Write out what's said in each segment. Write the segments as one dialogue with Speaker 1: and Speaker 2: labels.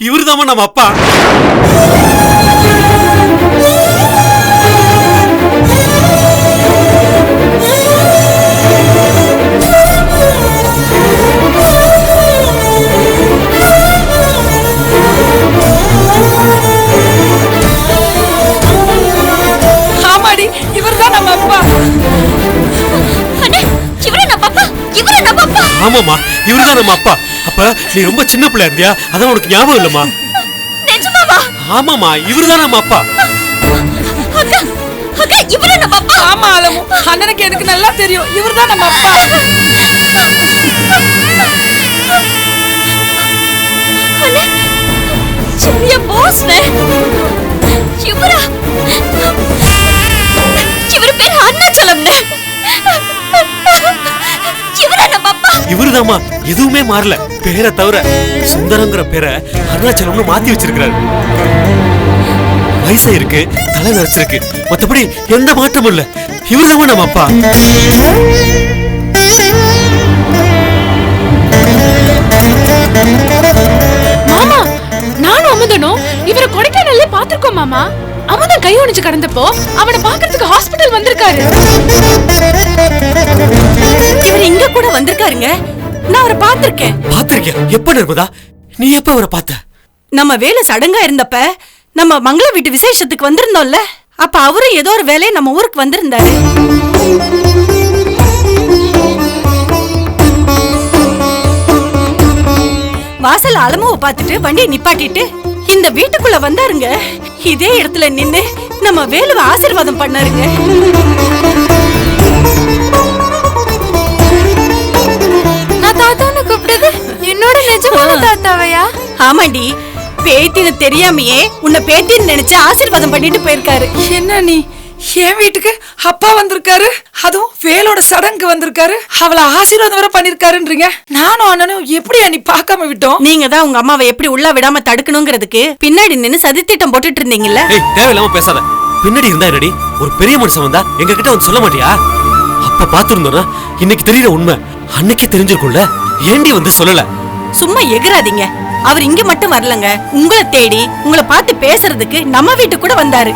Speaker 1: இவருதாம்மா நம்ம அப்பா.
Speaker 2: ஆமாடி, இவர்தான் நம்ம அப்பா.
Speaker 1: ஆமாமா, இவருதான் நம்ம அப்பா. அப்ப நீ ரொம்ப சின்ன பிள்ளை இருந்தியா, அதான் உனக்கு ஞாபகம் இல்லம்மா. ஆமாமா, இவருதான் நம்ம அப்பா.
Speaker 2: ஆமா அலமு, அண்ணனுக்கு எனக்கு நல்லா தெரியும், இவர்தான் நம்ம அப்பா.
Speaker 1: இவருதாமா, எதுவுமே மாறல, பேரை தவிர சுந்தரங்கிற பேரை அருணாச்சலம்னு மாத்தி வச்சிருக்கிறாரு. வயசா இருக்கு, தலை நரைச்சிருக்கு, மத்தபடி எந்த மாற்றமும் இல்ல. இவருதாமா நம்ம அப்பா.
Speaker 3: மாமா, நானும் அமுதனும் இவரை கொடைக்கானல்ல பாத்துருக்கோம் மாமா. அமுதன் கை ஒடிச்சு கடந்தப்போ அவனை பாக்குறதுக்கு ஹாஸ்பிடல் வந்திருக்காரு.
Speaker 2: இவர் இங்க கூட வந்திருக்காருங்க, நான் அவரை பாத்திருக்கேன்.
Speaker 1: பாத்திருக்கியா? எப்ப நிர்மதா, நீ எப்ப அவரை பார்த்த?
Speaker 2: நம்ம வேலை சடங்கா இருந்தப்ப நம்ம மங்கள வீட்டு விசேஷத்துக்கு வந்திருந்தோம்ல, அப்ப அவரும் ஏதோ ஒரு வேலையை நம்ம ஊருக்கு வந்திருந்தாரு. வாசல் அலமுவை பார்த்துட்டு வண்டியை நிப்பாட்டிட்டு இந்த வீட்டுக்குள்ள வந்தாருங்க. இதே இடத்துல நின்னு நம்ம வேலுவை ஆசீர்வாதம் பண்ணாருங்க.
Speaker 3: நான் தாத்தான்னு கூப்பிட்டது என்னோட நிஜமான தாத்தாவையா?
Speaker 2: ஆமாண்டி, பேத்தின்னு தெரியாமையே உன்னை பேத்தின்னு நினைச்சு ஆசீர்வாதம் பண்ணிட்டு போயிருக்காரு.
Speaker 4: என்ன நீ என் வீட்டுக்கு அப்பா வந்திருக்காரு, அதுவும் வேலோட சடங்கு வந்திருக்காரு, அவளை ஆசீர்வாதம் வர பண்ணிருக்காருன்றீங்க. நானும் அண்ணனும் எப்படியா நீ பார்க்காம விட்டோம்?
Speaker 2: நீங்க தான் உங்க அம்மாவை எப்படி உள்ள விடாம தடுக்கணுங்கிறதுக்கு பின்னாடி நின்னு சதித்திட்டம் போட்டுட்டு இருந்தீங்கல்ல.
Speaker 1: தேவையில்லாம பேசாத. பின்னாடி இருந்தா ரெடி, ஒரு பெரிய மனுஷன் வந்தா எங்க கிட்ட வந்து சொல்ல மாட்டியா? அப்ப பாத்துருந்தோம்னா இன்னைக்கு தெரியற உண்மை அன்னைக்கே தெரிஞ்சிருக்கும்ல, ஏண்டி வந்து சொல்லல?
Speaker 2: சும்மா எகுறாதீங்க. அவர் இங்க மட்டும் வரலங்க, உங்களை தேடி உங்களை பார்த்து பேசுறதுக்கு நம்ம வீட்டுக்கு கூட வந்தாரு.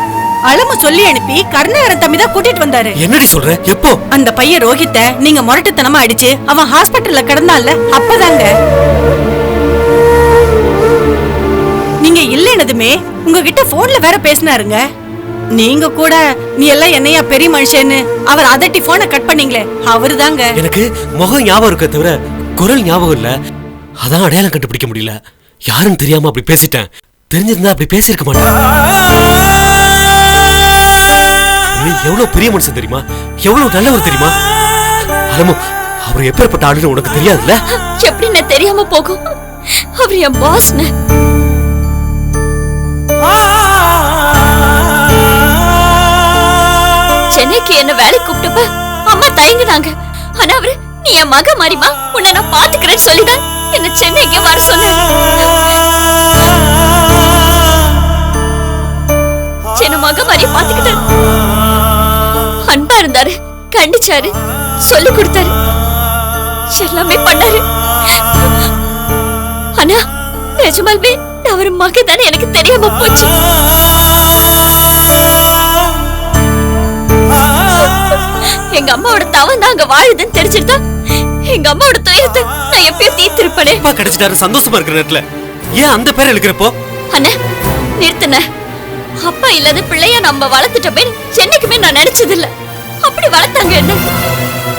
Speaker 2: அலமு சொல்லி அனுப்பி கருணாகரன் தம்பி தான் கூட்டிட்டு வந்தாரு.
Speaker 1: என்னடி சொல்ற? எப்போ?
Speaker 2: அந்த பையன் ரோஹித்த நீங்க முரட்டுத்தனமா அடிச்சு அவன் ஹாஸ்பிட்டல்ல கிடந்தான்ல, அப்பதாங்க. நீங்க இல்லைனதுமே உங்ககிட்ட போன்ல வேற பேசினாருங்க. நீங்க கூட நீ எல்லாம் என்னையா பெரிய மனுஷன்னு அவர் அதட்டி போனை கட் பண்ணீங்களே, அவருதாங்க.
Speaker 1: எனக்கு முகம் ஞாபகம் இருக்க தவிர குரல் ஞாபகம் இல்ல, அதான் அடையாளம் கண்டுபிடிக்க முடியல. யாரும் தெரியாம அப்படி பேசிட்டேன், தெரிஞ்சிருந்தா அப்படி பேசிருக்க மாட்டேன். எவ்வளவு பெரிய மனுஷன் தெரியுமா, எவ்வளவு நல்லவர் தெரியுமா? அலமு, அவர் எப்பேற்பட்ட ஆளுன்னு உனக்கு தெரியாதுல்ல?
Speaker 3: எப்படி நான் தெரியாம போகும்? அவர் என் பாஸ். சென்னைக்கு என்ன வேலை கூப்பிட்டப்ப அம்மா தயங்குனாங்க. ஆனா அவரு, நீ என் மக மாறிமா, உன்னை நான் பாத்துக்கிறேன்னு சொல்லிதான் என்ன சென்னைக்கு வர சொன்ன. சென்னை மக மாறிய பாத்துக்கிட்டு அன்பா இருந்தாரு, கண்டிச்சாரு, சொல்லி கொடுத்தாரு, எல்லாமே பண்ணாரு. ஆனா நிஜமாலுமே அவர் மக தானே எனக்கு தெரியாம போச்சு. எங்க அம்மாவோட தவம் தான் அங்க வாழுதுன்னு தெரிஞ்சிருந்தா எங்க அம்மாவோட துயரத்தை நான் எப்பயோ தீர்த்திருப்பேனே.
Speaker 1: அப்பா கிடைச்சிட்டாரு, சந்தோஷமா இருக்கிற நேரத்துல ஏன் அந்த பேரை எழுக்கிறப்போ?
Speaker 3: அண்ணே நிறுத்துன. அப்பா இல்லாத பிள்ளைய நம்ம வளர்த்துட்ட பேர் என்னைக்குமே நான் நினைச்சது இல்ல. அப்படி வளர்த்தாங்க என்ன,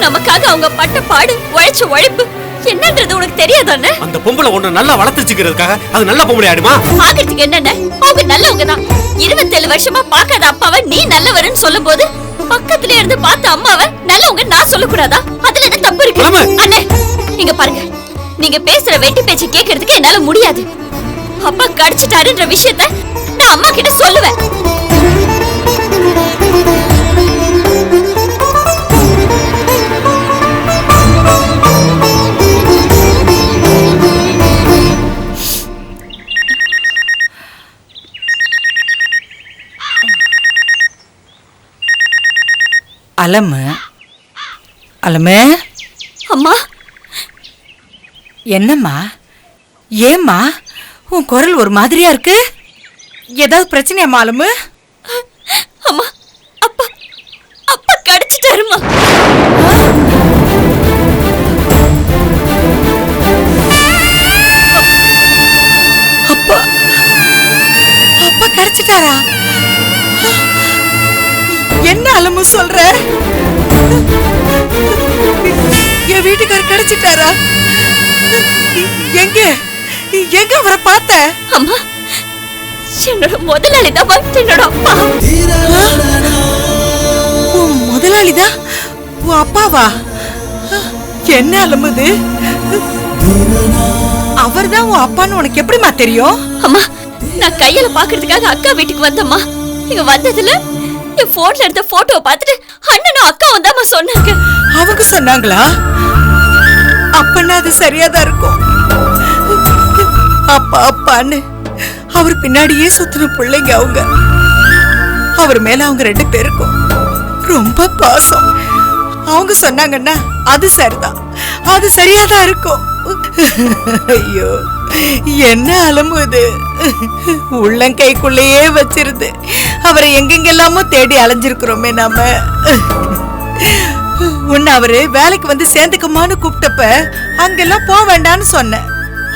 Speaker 3: நமக்காக அவங்க பட்ட பாடு, உழைச்ச உழைப்பு என்னன்றது உனக்கு தெரியாதானே?
Speaker 1: அந்த பொம்பளை ஒண்ணு நல்லா வளர்த்துச்சுக்கிறதுக்காக அது நல்ல பொம்பளை ஆடுமா?
Speaker 3: பாக்கிறதுக்கு என்னென்ன, அவங்க நல்லவங்க தான். 27 வருஷமா பாக்காத அப்பாவை நீ நல்லவருன்னு சொல்லும் போது பக்கத்துல இருந்து பார்த்த அம்மாவை நல்லவங்க நான் சொல்லக்கூடாதா? அதுல என்ன தப்பு இருக்கு? அண்ணே இங்க பாருங்க, நீங்க பேசுற வெட்டி பேச்சு கேட்கறதுக்கு என்னால முடியாது. அப்பா கடிச்சிட்டாருன்ற விஷயத்த நான் அம்மா கிட்ட சொல்லுவேன்.
Speaker 4: அலமு, அலமே.
Speaker 3: அம்மா.
Speaker 4: என்னம்மா? ஏம்மா உன் குரல் ஒரு மாதிரியா இருக்கு. ஏதாவது பிரச்சனையா மாலமு?
Speaker 3: அம்மா, அப்பா அப்பா கடிச்சிட்டாருமா.
Speaker 4: அப்பா அப்பா கிடைச்சிட்டாரா? என்ன அலமு சொல்ற? என் வீட்டுக்காரர் கிடைச்சிட்டாரா? எங்க எங்க அவரை பார்த்த?
Speaker 3: அம்மா, என்னோட முதலாளி தான் என்னோட அப்பா.
Speaker 4: உன் முதலாளிதான் உன் அப்பாவா? என்ன அலமுது? அவர்தான் உன் அப்பான்னு உனக்கு எப்படிமா தெரியும்?
Speaker 3: அம்மா, நான் கையில பாக்குறதுக்காக அக்கா வீட்டுக்கு வந்தம்மா. இங்க வந்ததுல என் போன்ல எடுத்த போட்டோவை பார்த்துட்டு அண்ணனும் அக்காவும் தான் சொன்னாங்க.
Speaker 4: அவங்க சொன்னாங்களா? அப்பன்னா அது சரியாதான் இருக்கும். அப்பா அப்பான்னு அவர் பின்னாடியே சுத்தின பிள்ளைங்க அவங்க. அவர் மேல அவங்க 2 பேருக்கும் ரொம்ப பாசம். அவங்க சொன்னாங்கன்னா அது சரிதான், அது சரியாதான் இருக்கும். ஐயோ, என்ன அலம்புது! உள்ளங்கைக்குள்ளேயே வச்சிருந்து அவரை எங்கெங்கெல்லாமோ தேடி அலைஞ்சிருக்கிறோமே நாம. உன்னை அவரு வேலைக்கு வந்து சேர்ந்துக்கமான்னு கூப்பிட்டப்ப அங்கெல்லாம் போக வேண்டான்னு சொன்னேன்.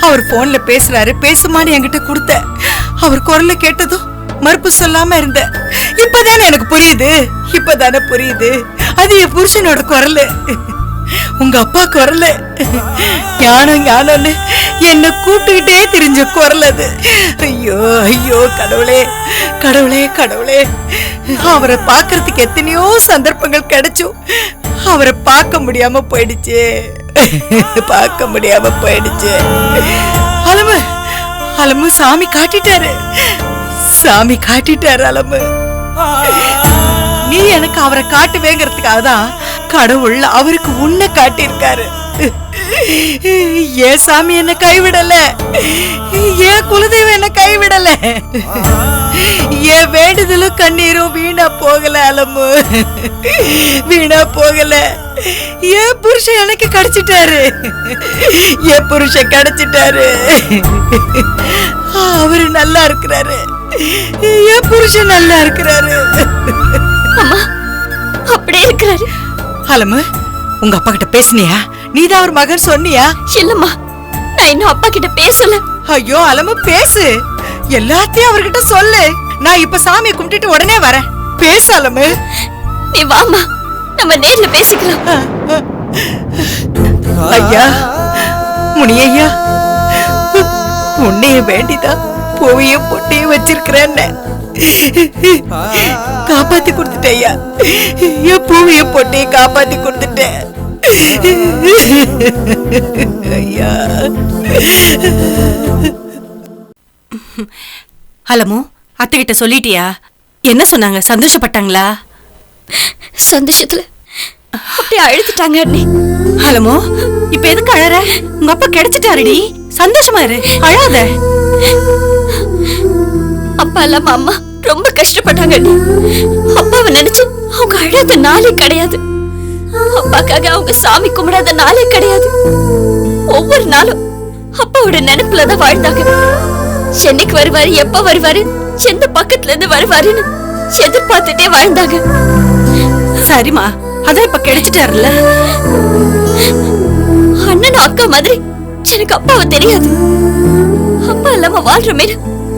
Speaker 4: அவர் போன்ல பேசுறாரு, பேசுமான்னு என்கிட்ட கொடுத்த. அவர் குரலை கேட்டதும் மறுப்பு சொல்லாம இருந்த. இப்பதானே எனக்கு புரியுது, இப்பதானே புரியுது. அது என் புருஷனோட குரல், உங்க அப்பா குரல். ஞானம் ஞானம்னு என்ன கூப்பிட்டுக்கிட்டே தெரிஞ்ச குரல் அது. ஐயோ ஐயோ, கடவுளே கடவுளே கடவுளே! அவரை பார்க்கறதுக்கு எத்தனையோ சந்தர்ப்பங்கள் கிடைச்சும் அவரை பார்க்க முடியாம போயிடுச்சு, பார்க்க முடியாம போயிடுச்சு. அலமு அலமு, சாமி காட்டிட்டாரு, சாமி காட்டிட்டாரு அலமு. நீ எனக்கு அவரை காட்டுவேங்கிறதுக்காக தான் கடவுள் அவருக்கு உன்னை காட்டியிருக்காரு. ஏன் சாமி என்ன கைவிடல, ஏன் குலதெய்வம் என்ன கைவிடல, ஏன் வேண்டுதலும் கண்ணீரும் வீணா போகல அலமு, வீணா போகல. ஏன் புருஷன் எனக்கு கிடைச்சிட்டாரு, என் புருஷன் கிடைச்சிட்டாரு. அவரு நல்லா இருக்கிறாரு, என் புருஷன் நல்லா இருக்கிறாரு.
Speaker 3: அம்மா, அப்படியே இருக்கிறாரு.
Speaker 4: அலமு, உங்க அப்பா கிட்ட பேசுனியா? நீதான் அவர் மகன் சொன்னியா?
Speaker 3: இல்லம்மா, நான் இன்னும் அப்பா கிட்ட பேசல.
Speaker 4: ஐயோ அலமு, பேசு, எல்லாத்தையும் அவர்கிட்ட சொல்லு. நான் இப்ப சாமியை கும்பிட்டுட்டு உடனே வரேன். பேசு அலமு.
Speaker 3: நீ வாமா, நம்ம நேர்ல பேசிக்கலாம்.
Speaker 4: ஐயா, முனியையா, உன்னைய வேண்டிதான் பூவையும் பொட்டையும் வச்சிருக்கிறேன். காப்பாத்தி கொடுத்துட்டேன் ஐயா, என் பூவையும் பொட்டையும் காப்பாத்தி கொடுத்துட்டேன் ஐயா.
Speaker 2: அலமு, அத்தை கிட்ட சொல்லிட்டியா? என்ன சொன்னாங்க? சந்தோஷப்பட்டாங்களா?
Speaker 3: சந்தோஷத்துல அப்படியே அழுதுட்டாங்க அண்ணி.
Speaker 2: அலமு, இப்ப எதுக்கு அழற? உங்க அப்பா கிடைச்சிட்டாருடி, சந்தோஷமா இரு, அழாத.
Speaker 3: அப்பா இல்லாம அம்மா ரொம்ப கஷ்டப்பட்டாங்க அண்ணி. அப்பாவை நினைச்சு அவங்க அழாத நாளே கிடையாது. அப்பாக்காக அவங்க சாமி கும்பிடாத நாளே கிடையாது. ஒவ்வொரு நாளும் அப்பாவோட நினைப்புலதான் வாழ்ந்தாங்க. சென்னைக்கு வருவாரு, எப்ப வருவாரு, எந்த பக்கத்துல இருந்து வருவாருன்னு எதிர்பார்த்துட்டே வாழ்ந்தாங்க.
Speaker 2: சரிமா, அதான் இப்ப கிடைச்சிட்டாருல்ல.
Speaker 3: அண்ணனும் அக்கா மாதிரி எனக்கு அப்பாவை தெரியாது. அப்பா இல்லாம வாழ்ற மாரி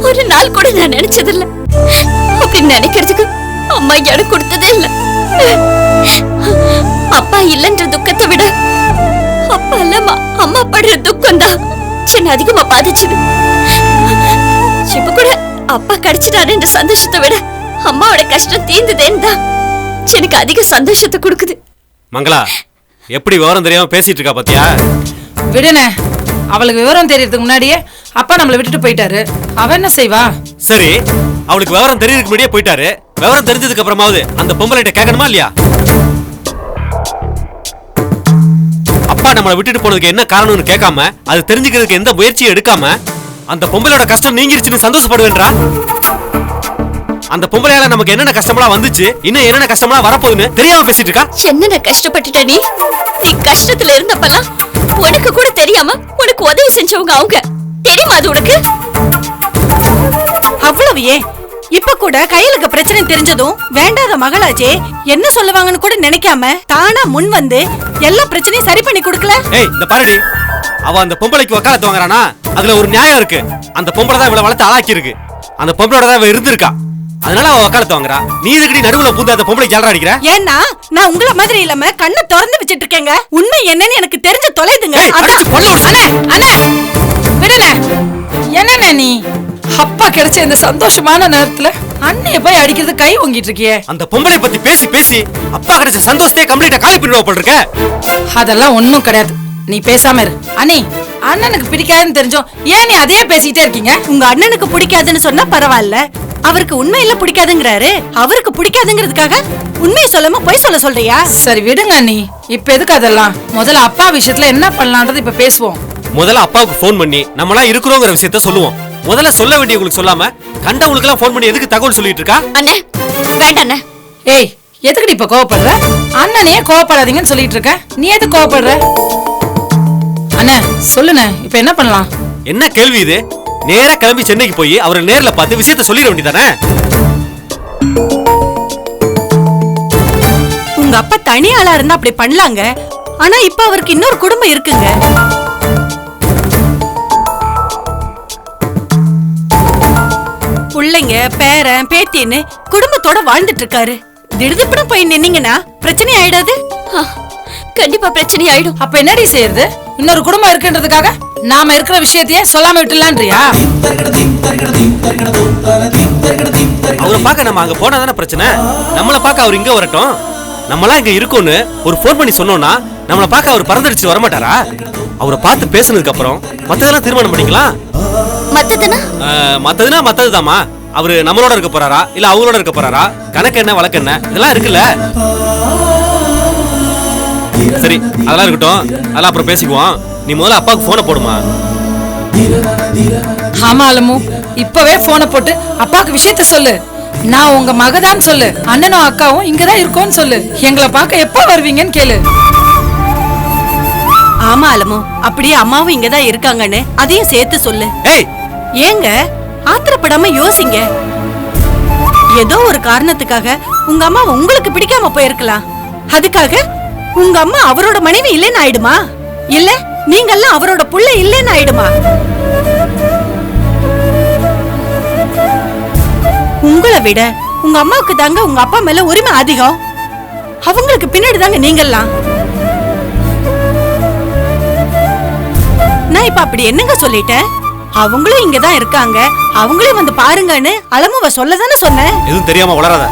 Speaker 3: ஒரு நாள் கூட நான் நினைச்சதில்ல. அப்படி நினைக்கிறதுக்கு அம்மா இடம் கொடுத்ததே இல்ல. அப்பா இல்லைன்ற துக்கத்தை விட அப்பா இல்லாம அம்மா படுற துக்கம் தான் என்ன அதிகமா பாதிச்சுது. இப்ப கூட அப்பா கிடைச்சிட்டாருன்ற சந்தோஷத்தை விட அம்மாவோட கஷ்டம் தீர்ந்ததேன்னு தான் எனக்கு அதிக சந்தோஷத்தை கொடுக்குது.
Speaker 1: மங்களா, எப்படி விவரம் தெரியாம பேசிட்டு இருக்கா பாத்தியா?
Speaker 5: விடுனே, அவளுக்கு விவரம் தெரியறதுக்கு முன்னாடியே அப்பா நம்மளை விட்டுட்டு போயிட்டாரு. அவ என்ன செய்வா?
Speaker 1: சரி, அவளுக்கு விவரம் தெரியறதுக்கு முன்னாடியே போயிட்டாரு. விவரம் தெரிஞ்சதுக்கு அப்புறமாவது அந்த பொம்பளைட்ட கேட்கணுமா இல்லையா? அப்பா நம்மளை விட்டுட்டு போனதுக்கு என்ன காரணம்னு கேட்காம, அது தெரிஞ்சுக்கிறதுக்கு எந்த முயற்சியும் எடுக்காம அந்த பொம்பளையோட கஷ்டம் நீங்கிருச்சுன்னு சந்தோஷப்படுவேன்றா? அந்த பொம்பளையால நமக்கு என்னென்ன கஷ்டமெல்லாம் வந்துச்சு, இன்னும் என்னென்ன கஷ்டமெல்லாம் வரப்போகுதுன்னு தெரியாம பேசிட்டு இருக்கா?
Speaker 3: என்னென்ன கஷ்டப்பட்டுட்ட நீ? நீ கஷ்டத்துல இருந்தப்பெல்லாம் உனக்கு கூட தெரியாம உனக்கு உதவி செஞ்சவங்க அவங்க. தெரியுமா அது உனக்கு?
Speaker 2: அவ்வளவு ஏன் இப்ப கூட கையில இருக்க பிரச்சனை தெரிஞ்சதும் வேண்டாத மகளாச்சே என்ன சொல்லுவாங்கன்னு கூட நினைக்காம தானா முன் வந்து எல்லா பிரச்சனையும் சரி பண்ணி கொடுக்கல.
Speaker 1: ஏய் இந்த பாருடி, அவ அந்த பொம்பளைக்கு வக்காலத்து வாங்குறானா அதுல ஒரு நியாயம் இருக்கு. அந்த பொம்பளை தான் இவ்வளவு வளர்த்து ஆளாக்கி இருக்கு. அந்த பொம்பளோட தான் இவ இருந்திருக்கா, அதனால அவ வக்காலத்து வாங்குறா. நீ இதுக்கடி நடுவுல பூந்து அந்த பொம்பளை ஜாலரா அடிக்கிற?
Speaker 2: ஏன்னா நான் உங்கள மாதிரி இல்லாம கண்ணை திறந்து வச்சிட்டு இருக்கேங்க. உண்மை என்னன்னு எனக்கு தெரிஞ்ச தொலைதுங்க.
Speaker 5: அண்ணா விடுன. என்னண்ணே நீ அப்பா கிடைச்ச இந்த சந்தோஷமான நேரத்துல அண்ணைய போய் அடிக்கிறது கை ஓங்கிட்டு இருக்கியே.
Speaker 1: அந்த பொம்பளை பத்தி பேசி பேசி அப்பா கிடைச்ச சந்தோஷத்தையே கம்ப்ளீட்டா காலி பண்ணிடுவா போல இருக்க.
Speaker 5: அதெல்லாம் ஒண்ணும் கிடையாது, நீ பேசாம இரு. அண்ணி அண்ணனுக்கு பிடிக்காதுன்னு தெரிஞ்சோம் ஏன் நீ அதே பேசிக்கிட்டே இருக்கீங்க?
Speaker 2: உங்க அண்ணனுக்கு பிடிக்காதுன்னு சொன்னா பரவாயில்ல, அவருக்கு உண்மையில பிடிக்காதுங்கறாரு. அவருக்கு பிடிக்காதுங்கிறதுக்காக உண்மையை சொல்லாம பொய் சொல்றியா?
Speaker 5: சரி விடுங்க அண்ணி, இப்ப எதுக்கு அதெல்லாம்? முதல்ல அப்பா விஷயத்துல என்ன பண்ணலான்றது இப்ப பேசுவோம்.
Speaker 1: முதல்ல அப்பாவுக்கு போன் பண்ணி நம்மளாம் இருக்கிறோங்கிற விஷயத்த சொல்லுவோம். முதல்ல சொல்ல வேண்டியவங்களுக்கு சொல்லாம கண்டவங்களுக்கு எல்லாம் போன் பண்ணி எதுக்கு தகவல் சொல்லிட்டு இருக்கா?
Speaker 3: அண்ணே வேண்டாம் அண்ணே.
Speaker 5: ஏய் எதுக்கு இப்ப கோவப்படுற? அண்ணனையே கோவப்படாதீங்கன்னு சொல்லிட்டு இருக்க, நீ எதுக்கு கோவப்படுற? அண்ணா சொல்லுண்ணே, இப்ப என்ன பண்ணலாம்?
Speaker 1: என்ன கேள்வி இது? நேரா கிளம்பி சென்னைக்கு போய் அவரை நேர்ல பார்த்து விஷயத்த சொல்லிட வேண்டியதானே?
Speaker 2: உங்க அப்பா தனி ஆளா இருந்தா அப்படி பண்ணலாங்க. ஆனா இப்ப அவருக்கு இன்னொரு குடும்பம் இருக்குங்க. பிள்ளைங்க பேரன் பேத்தின்னு குடும்பத்தோட வாழ்ந்துட்டு இருக்காரு. திடுதிப்புன்னு போய் நின்னீங்கன்னா பிரச்சனை ஆயிடாது?
Speaker 3: கண்டிப்பா பிரச்சனை ஆயிடும்.
Speaker 5: அப்ப என்னடி செய்யறது? இன்னொரு குடும்பம் இருக்குன்றதுக்காக நாம இருக்கிற விஷயத்தையே சொல்லாம விட்டுலான்றியா?
Speaker 1: அவரை பார்க்க நம்ம அங்க போனா தானே பிரச்சனை. நம்மள பார்க்க அவர் இங்க வரட்டும். நம்மளாம் இங்க இருக்கோம்னு ஒரு போன் பண்ணி சொன்னோம்னா நம்மள பார்க்க அவர் பறந்தடிச்சு வரமாட்டாரா? அவரை பார்த்து பேசுனதுக்கு அப்புறம் மத்ததெல்லாம் தீர்மானம் பண்ணிக்கலாம். மத்ததுனா மத்ததுதாமா. அவரு நம்மளோட இருக்க போறாரா இல்ல அவங்களோட இருக்க போறாரா, கணக்கு என்ன வழக்கு என்ன இதெல்லாம் இருக்குல்ல. சரி அதெல்லாம் இருக்கட்டும், அதெல்லாம் அப்புறம் பேசிக்குவோம். நீ முதல்ல அப்பாவுக்கு போனை போடுமா.
Speaker 5: ஆமா அலமு, இப்பவே போனை போட்டு அப்பாவுக்கு விஷயத்த சொல்லு. நான் உங்க மகதான் சொல்லு, அண்ணனும் அக்காவும் இங்கதான் இருக்கோன்னு சொல்லு. எங்களை பார்க்க எப்ப வருவீங்கன்னு கேளு.
Speaker 2: ஆமா அலமோ, அப்படியே அம்மாவும் இங்கதான் இருக்காங்கன்னு அதையும் சேர்த்து சொல்லு. ஏங்க ஆத்திரப்படாம யோசிங்க. ஏதோ ஒரு காரணத்துக்காக உங்க அம்மா உங்களுக்கு பிடிக்காம போயிருக்கலாம். அதுக்காக உங்க அம்மா அவரோட மனைவி இல்லைன்னு ஆயிடுமா? இல்ல நீங்கெல்லாம் அவரோட புள்ள இல்லைன்னு ஆயிடுமா? உங்களை விட உங்க அம்மாவுக்கு தாங்க உங்க அப்பா மேல உரிமை அதிகம். அவங்களுக்கு பின்னாடி தாங்க நீங்கெல்லாம். நான் இப்ப அப்படி என்னங்க சொல்லிட்டேன்? அவங்களும் இங்கதான் இருக்காங்க, அவங்களையும் வந்து பாருங்கன்னு அலமுவ சொல்லதானே சொன்னேன்.
Speaker 1: எதுவும் தெரியாம வளராத.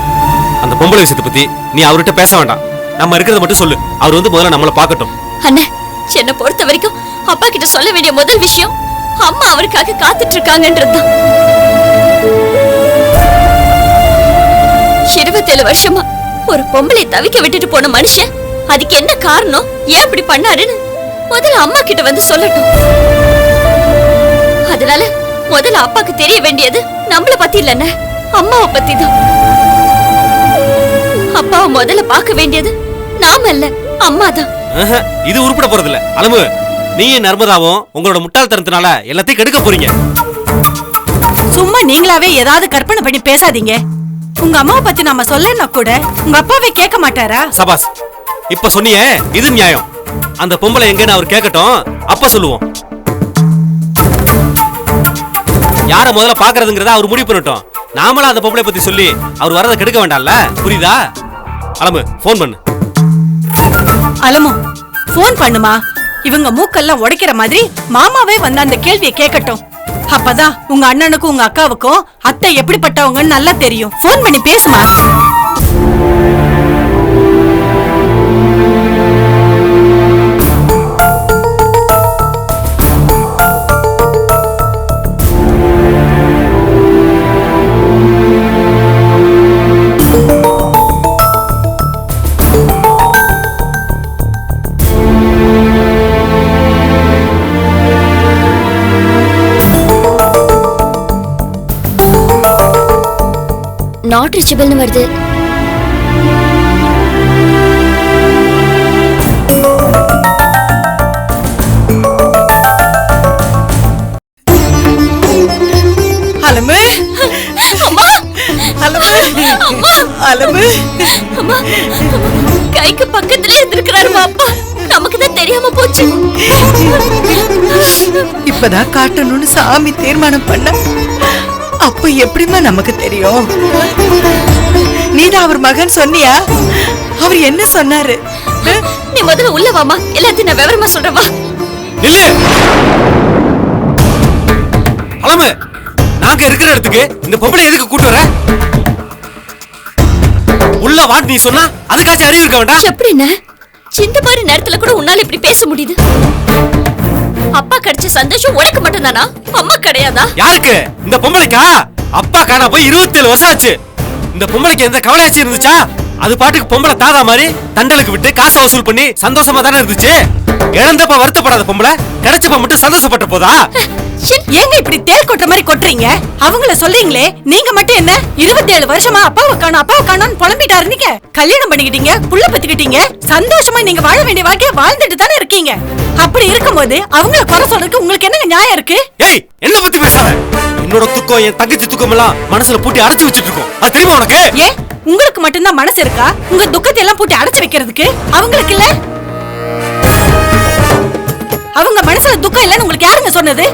Speaker 1: அந்த பொம்பளை விஷயத்தை பத்தி நீ அவர்கிட்ட பேச வேண்டாம். நம்ம இருக்கிறத மட்டும் சொல்லு. அவர் வந்து முதல்ல நம்மள பார்க்கட்டும்.
Speaker 3: அண்ணே என்ன பொறுத்த வரைக்கும் அப்பா கிட்ட சொல்ல வேண்டிய முதல் விஷயம் அம்மா அவருக்காக காத்துட்டு இருக்காங்கன்றதுதான். 27 வருஷமா ஒரு பொம்பளை தவிக்க விட்டுட்டு போன மனுஷன் அதுக்கு என்ன காரணம், ஏன் இப்படி பண்ணாருன்னு முதல்ல அம்மா கிட்ட வந்து சொல்லட்டும். அதனால முதல்ல அப்பாக்கு தெரிய வேண்டியது நம்மள பத்தி இல்லன்னு அம்மாவை பத்தி தான். அப்பாவை முதல்ல பார்க்க வேண்டியது நாம இல்ல அம்மா தான்.
Speaker 1: இது உருப்பட போறது இல்ல. அலமு, நீங்க நர்மதாவும் உங்களோட முட்டாள்தனத்தினால எல்லாத்தையும் கெடுக்க போறீங்க.
Speaker 2: சும்மா நீங்களாவே ஏதாவது கற்பனை பண்ணி பேசாதீங்க. உங்க அம்மாவை பத்தி நாம சொல்லனா கூட உங்க அப்பாவே கேட்க மாட்டாரா?
Speaker 1: சபாஸ், இப்ப சொன்னியே இது நியாயம். அந்த பொம்பளை எங்கன்னு அவர் கேட்கட்டும், அப்ப சொல்லுவோம். யார முதல்ல பாக்குறதுங்கிறத அவர் முடிவு பண்ணட்டும். நாமளும் அந்த பொம்பளை பத்தி சொல்லி அவர் வரதை கெடுக்க வேண்டாம்ல, புரியுதா? அலமு போன் பண்ணு.
Speaker 2: அலமு போன் பண்ணுமா. இவங்க மூக்கெல்லாம் உடைக்கிற மாதிரி மாமாவே வந்து அந்த கேள்வியை கேட்கட்டும். அப்பதான் உங்க அண்ணனுக்கும் உங்க அக்காவுக்கும் அத்தை எப்படிப்பட்டவங்கன்னு நல்லா தெரியும். போன் பண்ணி பேசுமா.
Speaker 3: நாட் ரீச்சபிள்னு வருது. அம்மா
Speaker 4: அலமு
Speaker 3: அம்மா
Speaker 4: அலமு
Speaker 3: அம்மா கைக்கு பக்கத்துல இருந்திருக்கிறாருமா அப்பா. நமக்கு தான் தெரியாம போச்சு.
Speaker 4: இப்பதான் காட்டணும்னு சாமி தீர்மானம் பண்ண. அப்ப எப்படிமா நமக்கு தெரியும்? நீதான் அவர் மகன் சொன்னியா? அவர் என்ன சொன்னாரு?
Speaker 3: நீ முதல்ல உள்ள வாமா, எல்லாத்தையும் நான் விவரமா சொல்றேன் வா.
Speaker 1: இல்ல அலமு, நாங்க இருக்கிற இடத்துக்கு இந்த பொம்பளை எதுக்கு கூட்டு வர? உள்ள வான்னு நீ சொன்னா அதுக்காச்சும் அறிவு இருக்க வேண்டாம்?
Speaker 3: எப்படின்னு இந்த மாதிரி நேரத்துல கூட உன்னால இப்படி பேச முடியுது? அப்பா கிடைச்ச சந்தோஷம் உனக்கு மட்டும்தானா? அம்மா கிடையாதா?
Speaker 1: யாருக்கு? இந்த பொம்பளைக்கா? அப்பா காணா போய் 27 வருஷம் ஆச்சு. இந்த பொம்பளைக்கு எந்த கவலையாச்சும் இருந்துச்சா? அது பாட்டுக்கு பொம்பளை தாதா மாதிரி தண்டலுக்கு விட்டு காசை வசூல் பண்ணி சந்தோஷமா தானே இருந்துச்சு. இழந்தப்ப வருத்தப்படாத பொம்பளை கிடைச்சப்ப மட்டும் சந்தோஷப்பட்ட போதா?
Speaker 2: ஏங்க இப்படி தேள் கொட்டுற மாதிரி கொட்டுறீங்க? அவங்கள சொல்றீங்களே, நீங்க மட்டும் என்ன 27 வருஷமா அப்பாவை காணோம்னு புலம்பிட்டாரு. நீங்க கல்யாணம் பண்ணிக்கிட்டீங்க, புள்ள பெத்துக்கிட்டீங்க, சந்தோஷமா நீங்க வாழ வேண்டிய வாழ்க்கைய வாழ்ந்துட்டு தானே இருக்கீங்க. அப்படி இருக்கும்போது அவங்கள குறை சொல்றதுக்கு உங்களுக்கு என்ன நியாயம் இருக்கு?
Speaker 1: ஏய், என்ன பத்தி பேசாத. என்னோட துக்கம் என் தங்கச்சி துக்கம் எல்லாம் மனசுல பூட்டி அடைச்சு வச்சிட்டு இருக்கோம். அது தெரியுமா உனக்கு?
Speaker 2: ஏன் உங்களுக்கு மட்டும்தான் மனசு இருக்கா உங்க துக்கத்தை எல்லாம் போட்டு அடைச்சு வைக்கிறதுக்கு? அவங்களுக்கு இல்ல? அவங்க மனசுல துக்கம் இல்லன்னு உங்களுக்கு யாருங்க சொன்னது?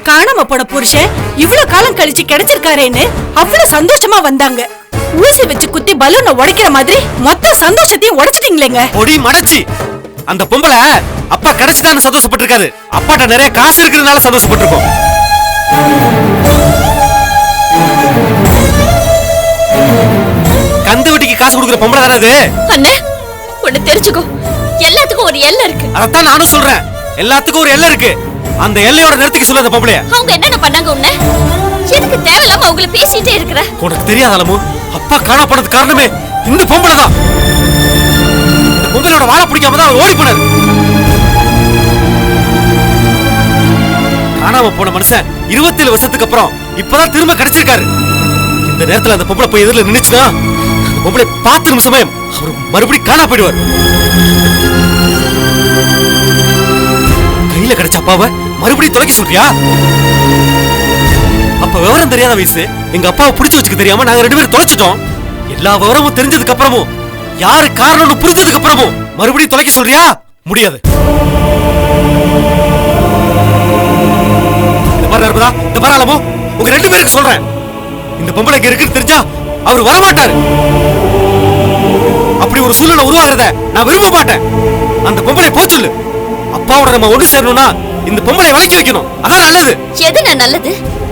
Speaker 2: காணாம போன புருஷன் இவ்வளவு காலம் கழிச்சு கிடைச்சிருக்காரேன்னு அவ்வளவு சந்தோஷமா வந்தாங்க. ஊசி வச்சு குத்தி பலூனை உடைக்கிற மாதிரி மொத்த சந்தோஷத்தையும் உடைச்சிட்டீங்களேங்க.
Speaker 1: பொடி மடச்சி. அந்த பொம்பளை அப்பா கிடைச்சுதான் சந்தோஷப்பட்டு இருக்காது. அப்பாட்ட நிறைய காசு இருக்கிறதுனால சந்தோஷப்பட்டு இருக்கோம். கந்து வெட்டிக்கு காசு கொடுக்குற பொம்பளை தானே அது?
Speaker 3: அண்ணே ஒண்ணு தெரிஞ்சுக்கோ, எல்லாத்துக்கும் ஒரு எல்லை இருக்கு.
Speaker 1: அதத்தான் நானும் சொல்றேன். எல்லாத்துக்கும் ஒரு எல்லை இருக்கு. அந்த எல்லையோட நிறுத்திக்க சொல்ல அந்த பொம்பளைய.
Speaker 3: அவங்க என்னென்ன பண்ணாங்க உன்ன? எதுக்கு தேவையில்லாம அவங்கள பேசிட்டே இருக்கிற?
Speaker 1: உனக்கு தெரியாத அலமு, அப்பா காணா போனதுக்கு காரணமே இந்த பொம்பளை தான். இந்த பொம்பளையோட வாழை பிடிக்காம தான் ஓடி போனாரு. காணாம போன மனுஷன் 27 வருஷத்துக்கு அப்புறம் இப்பதான் திரும்ப கிடைச்சிருக்காரு. இந்த நேரத்துல அந்த பொம்பளை போய் எதிரில நின்னுச்சுன்னா அந்த பொம்பளை 10 நிமிஷமே அவர் மறுபடியும் காணா போயிடுவார். கையில கிடைச்ச அப்பாவை மறுபடியும் தொலைக்க சொல்றியா? அப்ப விவரம் தெரியாத வயசு எங்க அப்பாவை புடிச்சு வச்சுக்க தெரியாம நாங்க 2 பேரும் தொலைச்சிட்டோம். எல்லா விவரமும் தெரிஞ்சதுக்கு அப்புறமும் யாரு காரணம்னு புரிஞ்சதுக்கு அப்புறமும் மறுபடியும் தொலைக்க சொல்றியா? முடியாது. இந்த பரவாயில்லமோ உங்க 2 பேருக்கு சொல்றேன். இந்த பொம்பளைக்கு இருக்குன்னு தெரிஞ்சா அவர் வரமாட்டாரு. அப்படி ஒரு சூழ்நிலை உருவாகிறத நான் விரும்ப மாட்டேன். அந்த பொம்பளை போ சொல்லு. அப்பாவோட நம்ம ஒண்ணு சேரணும்னா இந்த பொம்பளை விலக்கி வைக்கணும். அதான் நல்லது.
Speaker 3: எதுனா நல்லது?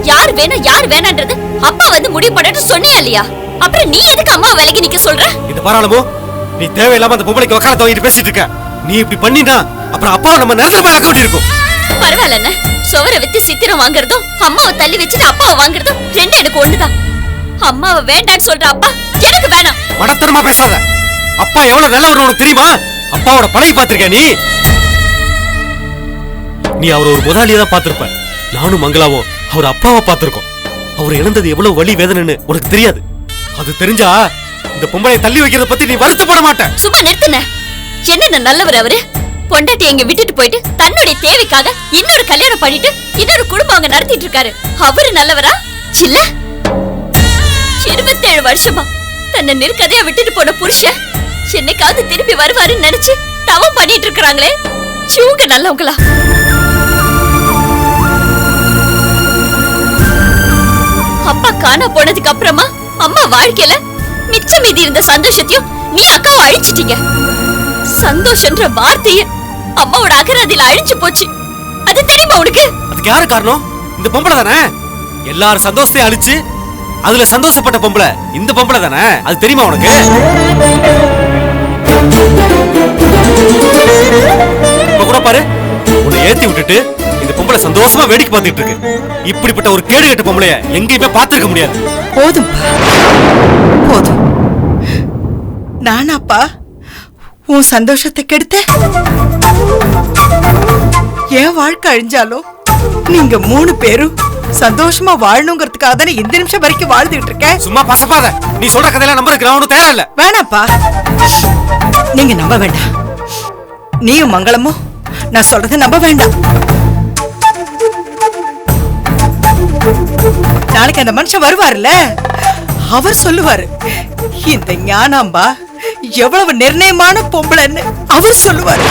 Speaker 3: யார் வேணும் யார் வேணான்றது அப்பா வந்து முடிவு பண்ணிட்டு சொன்னியா இல்லையா? அப்புறம் நீ எதுக்கு அம்மா விலகி நிக்க சொல்ற?
Speaker 1: இந்த பரவாயில்லமோ நீ தேவையில்லாம அந்த பொம்பளைக்கு வக்காலத்து வாங்கிட்டு பேசிட்டு இருக்க. நீ இப்படி பண்ணினா அப்புறம் அப்பாவை நம்ம நிரந்தரமா வைக்க வேண்டியிருக்கும்.
Speaker 3: பரவாயில்ல என்ன, சுவரை வித்து சித்திரம் வாங்குறதும் அம்மாவை தள்ளி வச்சுட்டு அப்பாவை வாங்குறதும் ரெண்டு எனக்கு ஒண்ணுதான். அம்மாவை வேண்டான்னு சொல்ற அப்பா எனக்கு வேணாம்.
Speaker 1: மடத்தனமா பேசாத. அப்பா எவ்வளவு நல்லவர் உனக்கு தெரியுமா? அப்பாவோட பழகி பாத்திருக்க நீ. நீ அவர் ஒரு முதலாளியை தான் பாத்திருப்ப. நானும் மங்களாவும் அவர் அப்பாவை பார்த்திருக்கோம். அவர் இழந்தது எவ்வளவு வலி வேதனைன்னு உனக்கு தெரியாது. அது தெரிஞ்சா இந்த பொம்பளை தள்ளி வைக்கிறத பத்தி நீ வருத்தப்பட மாட்ட.
Speaker 3: சும்மா நிறுத்துன. என்ன நல்லவர் அவரு? பொண்டாட்டி எங்க விட்டுட்டு போயிட்டு தன்னுடைய தேவைக்காக இன்னொரு கல்யாணம் பண்ணிட்டு இன்னொரு குடும்பம் அங்க நடத்திட்டு இருக்காரு. அவரு நல்லவரா? இல்ல. 27 வருஷமா தன்னை நிற்கதையா விட்டுட்டு போன புருஷன் என்னைக்காவது திரும்பி வருவாருன்னு நினைச்சு தவம் பண்ணிட்டு இருக்காங்களே, சூங்க நல்லவங்களா? அப்பா காணா போனதுக்கு அப்புறமா அம்மா வாழ்க்கையில மிச்சம் மீதி இருந்த சந்தோஷத்தையும் நீ அக்காவை அழிச்சிட்டீங்க. சந்தோஷன்ற வார்த்தையே அம்மாவோட அகராதியில அழிஞ்சு போச்சு. அது தெரியுமா உனக்கு?
Speaker 1: அதுக்கு யாரு காரணம்? இந்த பொம்பளை தானே. எல்லாரும் சந்தோஷத்தை அழிச்சு அதுல சந்தோஷப்பட்ட பொம்பளை இந்த பொம்பளை தானே. அது தெரியுமா உனக்கு? இப்ப கூட பாரு, உன்னை ஏத்தி விட்டுட்டு இந்த பொம்பளை சந்தோஷமா வேடிக்கை பார்த்துட்டு இருக்கு. இப்படிப்பட்ட ஒரு கேடு கட்ட பொம்பளைய எங்கேயுமே பார்த்திருக்க முடியாது.
Speaker 4: போதும் போதும். நானாப்பா உன் சந்தோஷத்தை கெடுத்த? என் வாழ்க்கை அழிஞ்சாலும் நீங்க 3 பேரும் சந்தோஷமா வாழணுங்கிறதுக்காக தானே இந்த நிமிஷம் வரைக்கும் வாழ்ந்துட்டு இருக்கேன்.
Speaker 1: சும்மா பசப்பாத. நீ சொல்ற கதையெல்லாம் நம்பருக்கு நான் ஒன்றும் தயாரா இல்ல.
Speaker 4: வேணாப்பா, நீங்க நம்ப வேண்டாம். நீயும் மங்களமும் நான் சொல்றதை நம்ப வேண்டாம். நாளைக்கு அந்த மனுஷன் வருவார்ல, அவர் சொல்லுவாரு இந்த ஞானாம்பா எவ்வளவு நிர்ணயமான பொம்பளைன்னு அவர் சொல்லுவாரு.